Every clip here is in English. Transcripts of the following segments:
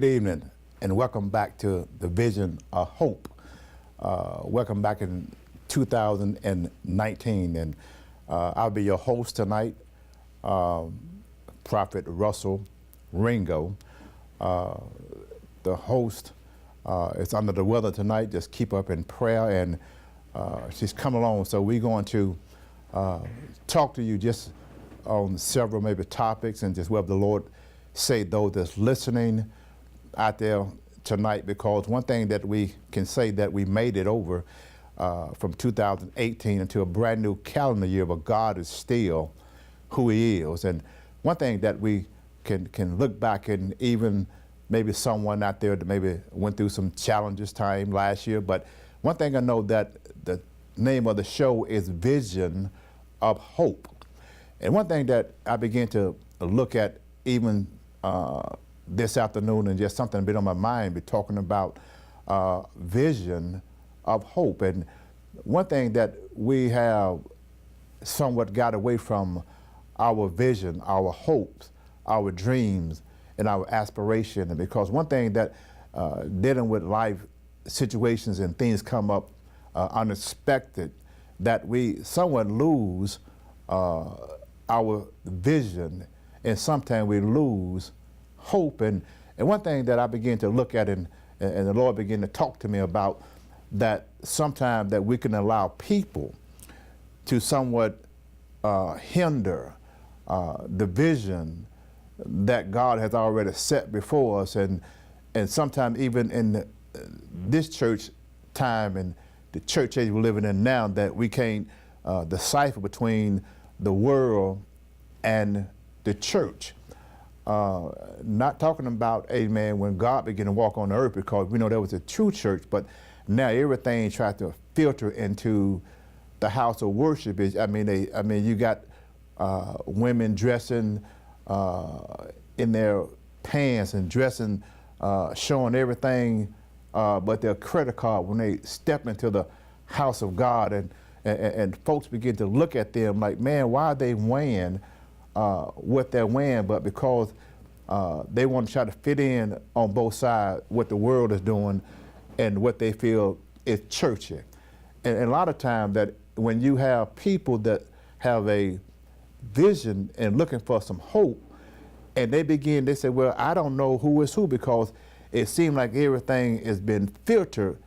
good evening, and welcome back to the Vision of Hope. Welcome back in 2019, and I'll be your host tonight, Prophet Russell Ringo. The host is under the weather tonight. Just keep up in prayer, and she's come along. So we're going to talk to you just on several maybe topics, and just whatever the Lord say those that's listening out there tonight, because one thing that we can say that we made it over from 2018 into a brand new calendar year, but God is still who He is. And one thing that we can look back, and even maybe someone out there that maybe went through some challenges time last year, but one thing I know that the name of the show is Vision of Hope. And one thing that I began to look at even this afternoon, and just something been on my mind, be talking about vision of hope. And one thing that we have somewhat got away from our vision, our hopes, our dreams, and our aspiration. And because one thing that dealing with life situations and things come up unexpected, that we somewhat lose our vision, and sometimes we lose hope. And one thing that I began to look at, and the Lord began to talk to me about, that sometimes that we can allow people to somewhat hinder the vision that God has already set before us. And sometimes even in this church time and the church age we're living in now, that we can't decipher between the world and the church. Not talking about, amen, when God began to walk on the earth, because we know there was a true church, but now everything tries to filter into the house of worship. I mean, you got women dressing in their pants and dressing, showing everything but their credit card when they step into the house of God, and folks begin to look at them like, man, why are they wearing what they're wearing? But because they want to try to fit in on both sides, what the world is doing and what they feel is churchy. And a lot of times that when you have people that have a vision and looking for some hope, and they say, well, I don't know who is who, because it seems like everything has been filtered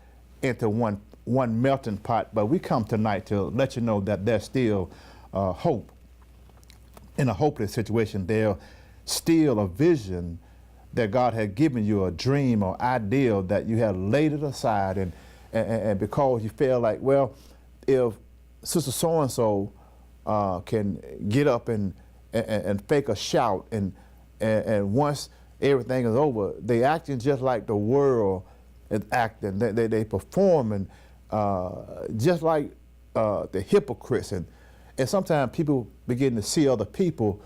into one melting pot. But we come tonight to let you know that there's still hope. In a hopeless situation, there's still a vision that God had given you, a dream or ideal that you had laid it aside, and because you feel like, well, if Sister so-and-so can get up and fake a shout, and once everything is over, they acting just like the world is acting. They performing just like the hypocrites. And sometimes people begin to see other people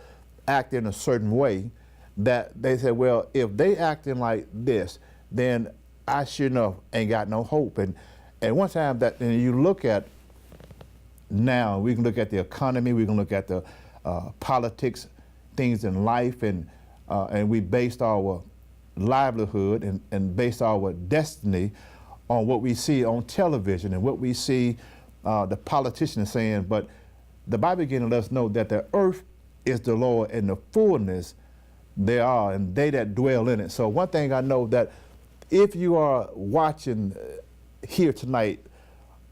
act in a certain way, that they say, well, if they acting like this, then I sure enough ain't got no hope. And one time that, and you look at now, we can look at the economy, we can look at the politics, things in life, and we based our livelihood and based our destiny on what we see on television and what we see the politicians saying. But the Bible begins to let us know that the earth is the Lord, and the fullness thereof, and they that dwell in it. So one thing I know, that if you are watching here tonight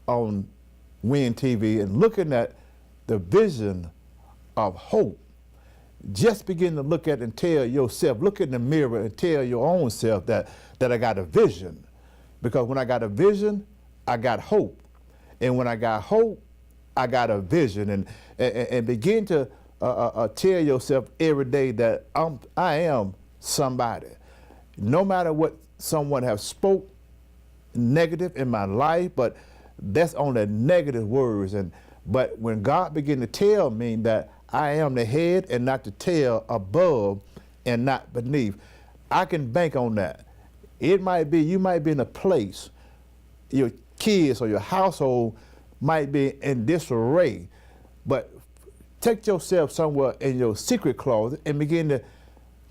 on Win TV and looking at the vision of hope, just begin to look at and tell yourself, look in the mirror and tell your own self that I got a vision. Because when I got a vision, I got hope. And when I got hope, I got a vision. And begin to tell yourself every day that I am somebody. No matter what someone has spoke negative in my life, but that's only negative words. But when God began to tell me that I am the head and not the tail, above and not beneath, I can bank on that. It might be, you might be in a place, your kids or your household might be in disarray, but take yourself somewhere in your secret closet and begin to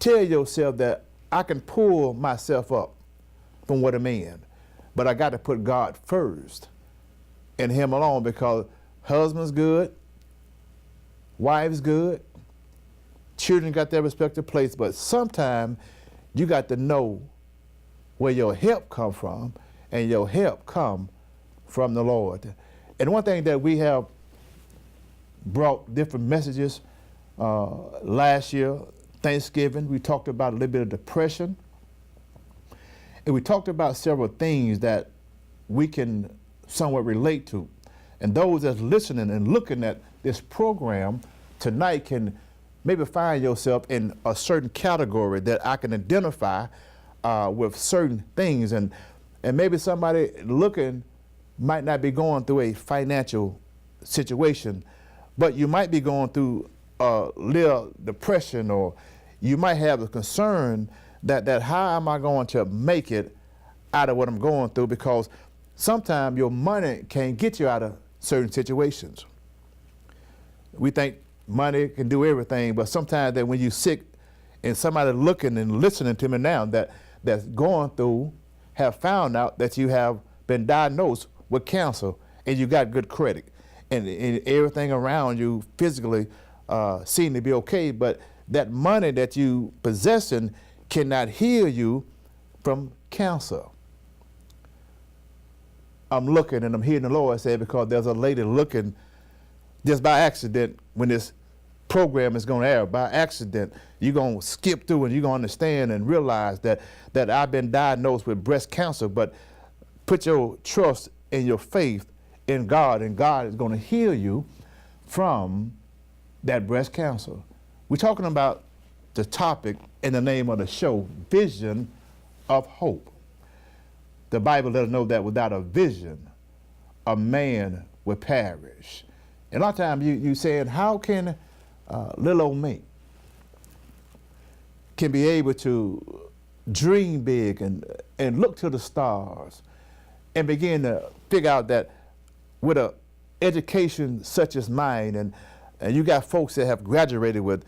tell yourself that I can pull myself up from what I'm in, but I got to put God first and him alone, because husband's good, wife's good, children got their respective place, but sometimes you got to know where your help come from, and your help come from the Lord. And one thing that we have brought different messages last year, Thanksgiving, we talked about a little bit of depression, and we talked about several things that we can somewhat relate to. And those that's listening and looking at this program tonight can maybe find yourself in a certain category that I can identify with certain things. And maybe somebody looking might not be going through a financial situation, but you might be going through a little depression, or you might have a concern that how am I going to make it out of what I'm going through, because sometimes your money can't get you out of certain situations. We think money can do everything, but sometimes that when you're sick and somebody looking and listening to me now that's going through have found out that you have been diagnosed with cancer and you got good credit and everything around you physically seem to be okay, but that money that you possessing cannot heal you from cancer. I'm looking and I'm hearing the Lord say, because there's a lady looking just by accident when this program is going to air. By accident, you're going to skip through and you're going to understand and realize that I've been diagnosed with breast cancer, but put your trust and your faith in God, and God is going to heal you from that breast cancer. We're talking about the topic in the name of the show, Vision of Hope. The Bible let us know that without a vision, a man will perish. And a lot of times you saying, how can little old me can be able to dream big and look to the stars and begin to figure out that with an education such as mine, and you got folks that have graduated with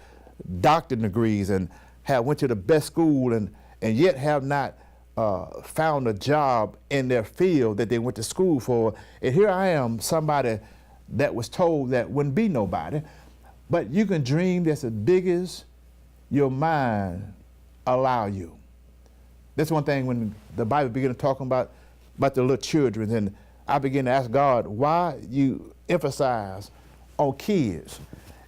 doctorate degrees and have went to the best school and yet have not found a job in their field that they went to school for. And here I am, somebody that was told that wouldn't be nobody, but you can dream that's as big as your mind allow you. That's one thing when the Bible began to talk about the little children, and I began to ask God, why you emphasize on kids?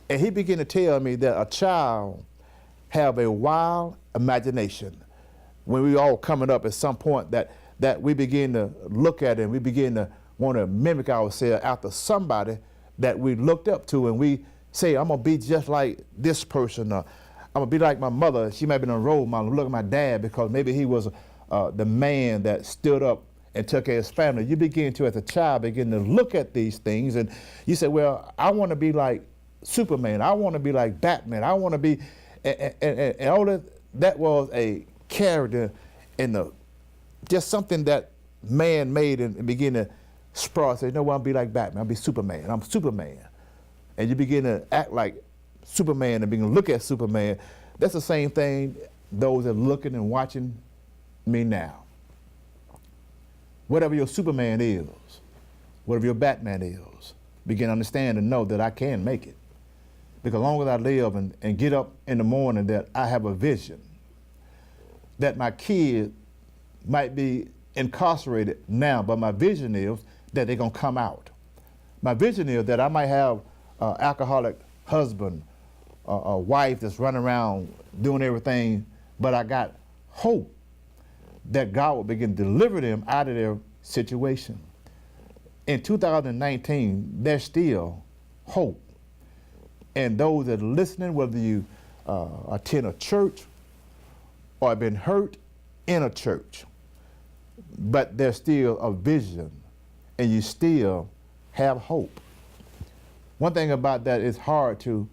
And he began to tell me that a child have a wild imagination. When we all coming up at some point that we begin to look at it and we begin to want to mimic ourselves after somebody that we looked up to, and we say, I'm gonna be just like this person, or I'm gonna be like my mother. She might have been a role model. Look at my dad, because maybe he was the man that stood up and took care of his family. You begin to, as a child, begin to look at these things, and you say, well, I want to be like Superman. I want to be like Batman. I want to be, and all that was a character in just something that man made and begin to sprawl. Say, no, I'll be like Batman. I'll be Superman. I'm Superman. And you begin to act like Superman and begin to look at Superman. That's the same thing those that are looking and watching me now. Whatever your Superman is, whatever your Batman is, begin to understand and know that I can make it. Because as long as I live and get up in the morning, that I have a vision, that my kid might be incarcerated now, but my vision is that they're gonna come out. My vision is that I might have an alcoholic husband, a wife that's running around doing everything, but I got hope that God will begin to deliver them out of their situation. In 2019, there's still hope. And those that are listening, whether you attend a church or have been hurt in a church, but there's still a vision and you still have hope. One thing about that is hard to,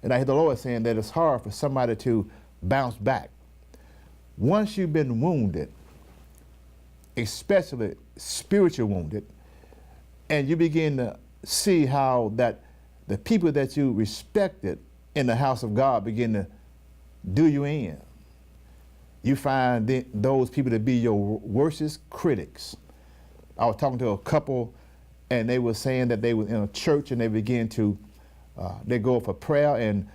and I hear the Lord saying that it's hard for somebody to bounce back. Once you've been wounded, especially spiritual wounded, and you begin to see how that the people that you respected in the house of God begin to do you in. You find those people to be your worstest critics. I was talking to a couple, and they were saying that they were in a church, and they began to, they go for prayer, and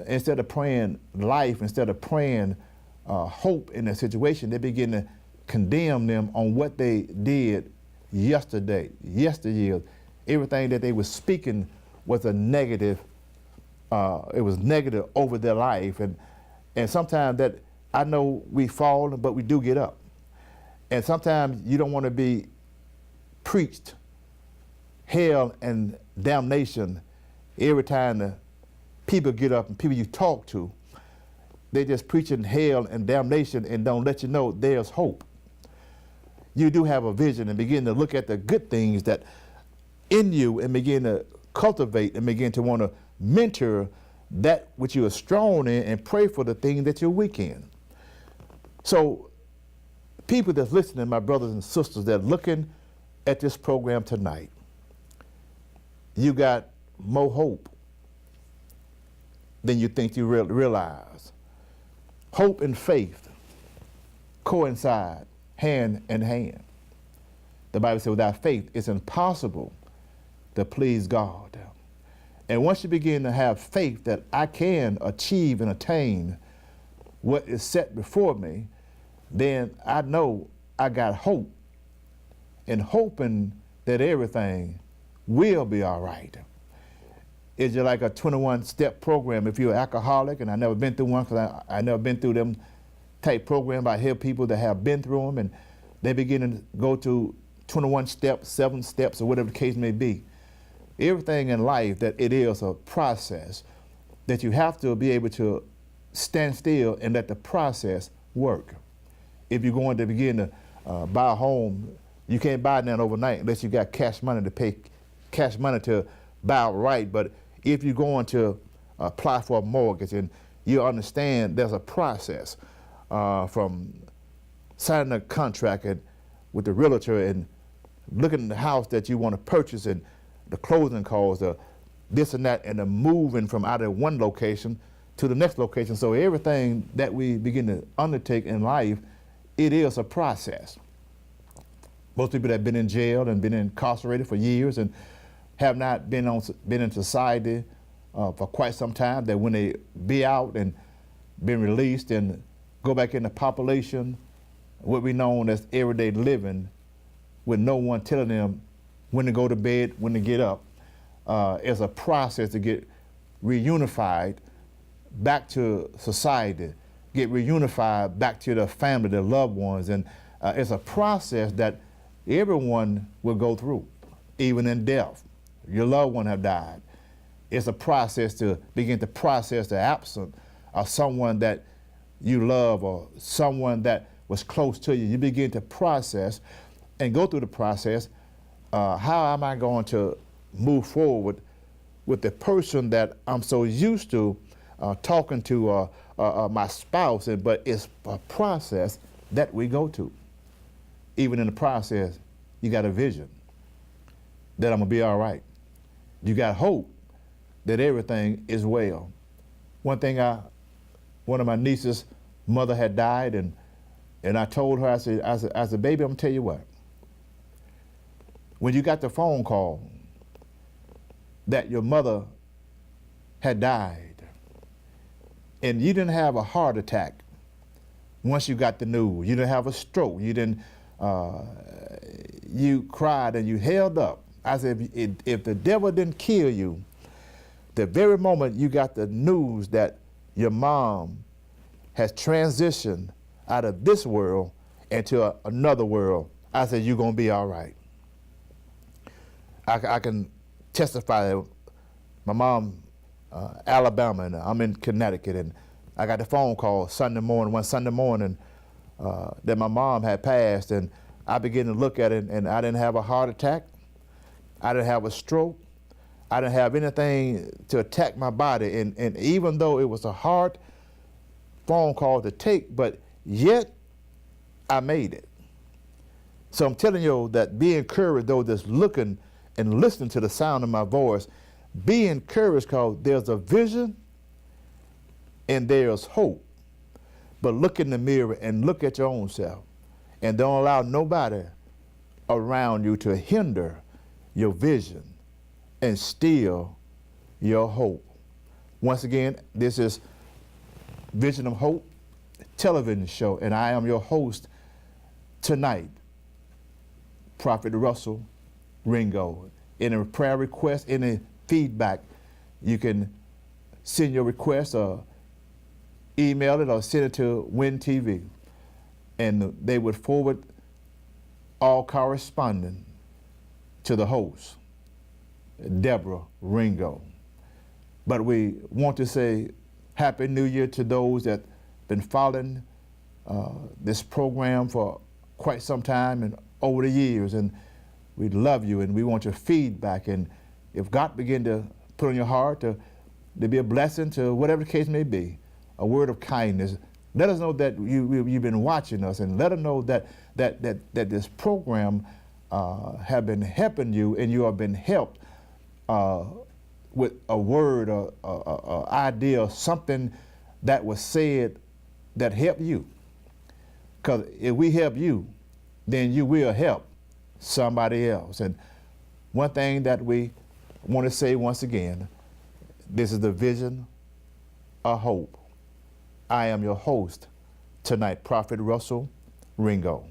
instead of praying life, instead of praying hope in the situation, they begin to condemn them on what they did yesterday, yesteryear. Everything that they were speaking was a negative. It was negative over their life, and sometimes that, I know we fall, but we do get up. And sometimes you don't want to be preached hell and damnation every time the people get up, and people you talk to, they just preaching hell and damnation and don't let you know there's hope. You do have a vision and begin to look at the good things that in you and begin to cultivate and begin to want to mentor that which you are strong in and pray for the things that you're weak in. So people that's listening, my brothers and sisters that are looking at this program tonight, you got more hope than you think you realize. Hope and faith coincide hand in hand. The Bible says without faith it's impossible to please God. And once you begin to have faith that I can achieve and attain what is set before me, then I know I got hope, and hoping that everything will be all right. It's just like a 21-step program. If you're an alcoholic, and I never been through one, because I never been through them type program, I hear people that have been through them, and they begin to go to 21 steps, 7 steps, or whatever the case may be. Everything in life, that it is a process, that you have to be able to stand still and let the process work. If you're going to begin to buy a home, you can't buy that overnight unless you got cash money to pay, cash money to buy outright. But if you're going to apply for a mortgage, and you understand there's a process from signing a contract with the realtor and looking at the house that you want to purchase, and the closing costs, the this and that, and the moving from out of one location to the next location. So everything that we begin to undertake in life, it is a process. Most people that have been in jail and been incarcerated for years and have not been in society for quite some time, that when they be out and been released and go back in the population, what we know as everyday living, with no one telling them when to go to bed, when to get up, is a process to get reunified back to society, get reunified back to their family, their loved ones. And it's a process that everyone will go through, even in death. Your loved one have died. It's a process to begin to process the absence of someone that you love or someone that was close to you. You begin to process and go through the process. How am I going to move forward with the person that I'm so used to talking to my spouse, but it's a process that we go to. Even in the process, you got a vision that I'm gonna be all right. You got hope that everything is well. One of my niece's mother had died, and I told her, I said, baby, I'm gonna tell you what. When you got the phone call that your mother had died, and you didn't have a heart attack once you got the news, you didn't have a stroke, you didn't, you cried and you held up. I said, if the devil didn't kill you, the very moment you got the news that your mom has transitioned out of this world into another world, I said, you're gonna be all right. I can testify that my mom, Alabama, and I'm in Connecticut, and I got the phone call one Sunday morning, that my mom had passed, and I began to look at it, and I didn't have a heart attack, I didn't have a stroke, I didn't have anything to attack my body, and even though it was a hard phone call to take, but yet I made it. So I'm telling you that be encouraged, though, that's looking and listening to the sound of my voice. Be encouraged, because there's a vision and there's hope. But look in the mirror and look at your own self. And don't allow nobody around you to hinder your vision and steal your hope. Once again, this is Vision of Hope television show, and I am your host tonight, Prophet Russell Ringo. Any prayer request, any feedback, you can send your request or email it or send it to Win TV, and they would forward all corresponding to the host, Deborah Ringo. But we want to say Happy New Year to those that been following this program for quite some time and over the years, and we love you and we want your feedback. And if God begin to put on your heart to be a blessing to whatever the case may be, a word of kindness, let us know that you've been watching us, and let us know that this program have been helping you, and you have been helped with a word or idea, something that was said that helped you. Because if we help you, then you will help somebody else. And one thing that we want to say once again, this is the Vision of Hope. I am your host tonight, Prophet Russell Ringo.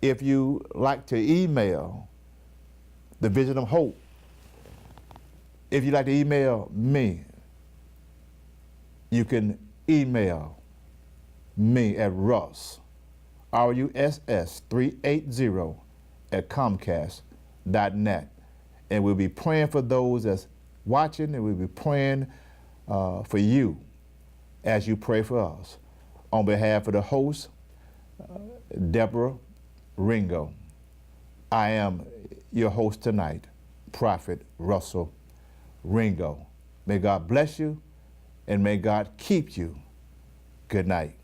If you like to email the Vision of Hope, if you'd like to email me, you can email me at Russ, RUSS 380 at Comcast.net. And we'll be praying for those that's watching, and we'll be praying for you as you pray for us. On behalf of the host, Deborah Ringo, I am your host tonight, Prophet Russell Ringo. May God bless you, and may God keep you. Good night.